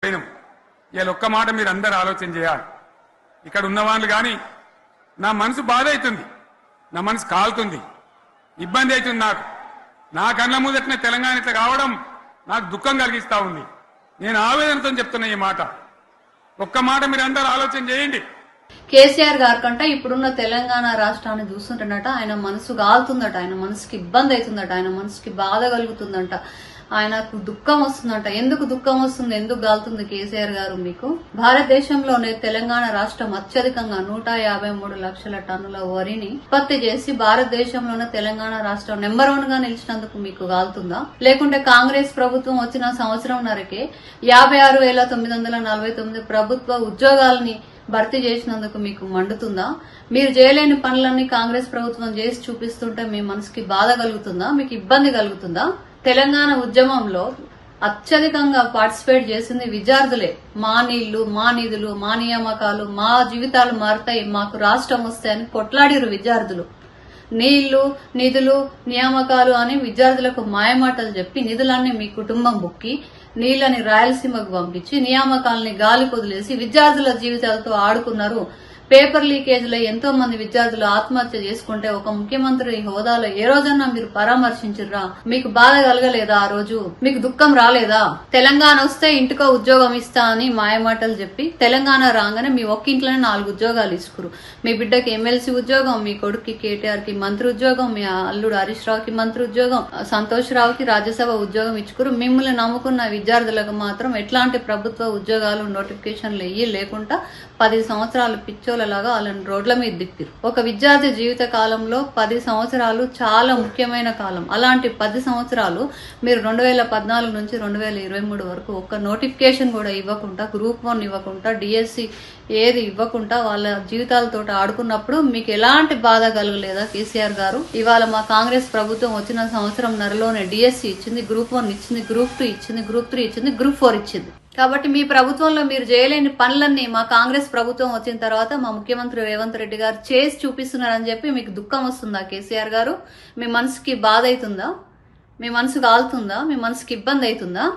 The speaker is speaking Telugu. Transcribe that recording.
ఇవాళ ఒక్క మాట మీరు అందరు ఆలోచన చేయాలి. ఇక్కడ ఉన్న వాళ్ళు కానీ నా మనసు బాధ అవుతుంది, నా మనసు కాలుతుంది, ఇబ్బంది అవుతుంది. నా కళ్ళ ముందటనే తెలంగాణ ఇట్లా కావడం నాకు దుఃఖం కలిగిస్తా ఉంది. నేను ఆవేదనతో చెప్తున్నా ఈ మాట. ఒక్క మాట మీరు అందరు ఆలోచన చేయండి. కేసీఆర్ గారి కంటే ఇప్పుడున్న తెలంగాణ రాష్ట్రాన్ని చూస్తుంటేనట ఆయన మనసు కాలుతుందట, ఆయన మనసుకి ఇబ్బంది అవుతుందట, ఆయన మనసుకి బాధ కలుగుతుందంట, ఆయనకు దుఃఖం వస్తుందంట. ఎందుకు దుఃఖం వస్తుంది, ఎందుకు గాలుతుంది కేసీఆర్ గారు? మీకు భారతదేశంలోనే తెలంగాణ రాష్ట్రం అత్యధికంగా 153 లక్షల టన్నుల వరిని ఉత్పత్తి చేసి భారతదేశంలోనే తెలంగాణ రాష్ట్రం నెంబర్ 1 గా నిలిచినందుకు మీకు గాలుతుందా? లేకుంటే కాంగ్రెస్ ప్రభుత్వం వచ్చిన సంవత్సరంన్నరకే 56,949 ప్రభుత్వ ఉద్యోగాలని భర్తీ చేసినందుకు మీకు మండుతుందా? మీరు చేయలేని పనులన్నీ కాంగ్రెస్ ప్రభుత్వం చేసి చూపిస్తుంటే మీ మనసుకి బాధ కలుగుతుందా, మీకు ఇబ్బంది కలుగుతుందా? తెలంగాణ ఉద్యమంలో అత్యధికంగా పార్టిసిపేట్ చేసింది విద్యార్థులే. మా నీళ్లు, మా నిధులు, మా నియామకాలు, మా జీవితాలు మారుతాయి, మాకు రాష్ట్రం వస్తాయని కొట్లాడిరు విద్యార్థులు. నీళ్లు, నిధులు, నియామకాలు అని విద్యార్థులకు మాయమాటలు చెప్పి నిధులన్నీ మీ కుటుంబం బుక్కి, నీళ్లని రాయలసీమకు పంపించి నియామకాలని గాలి కొదిలేసి విద్యార్థుల జీవితాలతో ఆడుకున్నారు. పేపర్ లీకేజ్ లో ఎంతో మంది విద్యార్థులు ఆత్మహత్య చేసుకుంటే ఒక ముఖ్యమంత్రి హోదాలో ఏ రోజన్నా మీరు పరామర్శించరా? మీకు బాధ కలగలేదా? ఆ రోజు మీకు దుఃఖం రాలేదా? తెలంగాణ వస్తే ఇంటికో ఉద్యోగం ఇస్తా అని మాయమాటలు చెప్పి తెలంగాణ రాగానే మీ ఒక్కింట్లోనే 4 ఉద్యోగాలు ఇచ్చుకురు. మీ బిడ్డకి ఎమ్మెల్సీ ఉద్యోగం, మీ కొడుక్కి కేటీఆర్ కి మంత్రి ఉద్యోగం, మీ అల్లుడు హరీష్ రావుకి మంత్రి ఉద్యోగం, సంతోష్ రావుకి రాజ్యసభ ఉద్యోగం ఇచ్చుకురు. మిమ్మల్ని నమ్ముకున్న విద్యార్థులకు మాత్రం ఎట్లాంటి ప్రభుత్వ ఉద్యోగాలు నోటిఫికేషన్లు లేకుండా 10 సంవత్సరాలు పిచ్చోలలాగా వాళ్ళని రోడ్ల మీద దిప్పిరు. ఒక విద్యార్థి జీవిత కాలంలో 10 సంవత్సరాలు చాలా ముఖ్యమైన కాలం. అలాంటి 10 సంవత్సరాలు మీరు 2014 నుంచి 2023 వరకు ఒక్క నోటిఫికేషన్ కూడా ఇవ్వకుండా, గ్రూప్ 1 ఇవ్వకుండా, డిఎస్సి ఏది ఇవ్వకుండా వాళ్ళ జీవితాలతో ఆడుకున్నప్పుడు మీకు ఎలాంటి బాధ కలగలేదా కేసీఆర్ గారు? ఇవాళ మా కాంగ్రెస్ ప్రభుత్వం వచ్చిన సంవత్సరంన్నరలోనే డిఎస్సి ఇచ్చింది, గ్రూప్ 1 ఇచ్చింది, గ్రూప్ 2 ఇచ్చింది, గ్రూప్ 3 ఇచ్చింది, గ్రూప్ 4 ఇచ్చింది. కాబట్టి మీ ప్రభుత్వంలో మీరు చేయలేని పనులన్నీ మా కాంగ్రెస్ ప్రభుత్వం వచ్చిన తర్వాత మా ముఖ్యమంత్రి రేవంత్ రెడ్డి గారు చేసి చూపిస్తున్నారని చెప్పి మీకు దుఃఖం వస్తుందా కేసీఆర్ గారు? మీ మనసుకి బాధ అవుతుందా? మీ మనసు కాలుతుందా? మీ మనసుకి ఇబ్బంది అవుతుందా?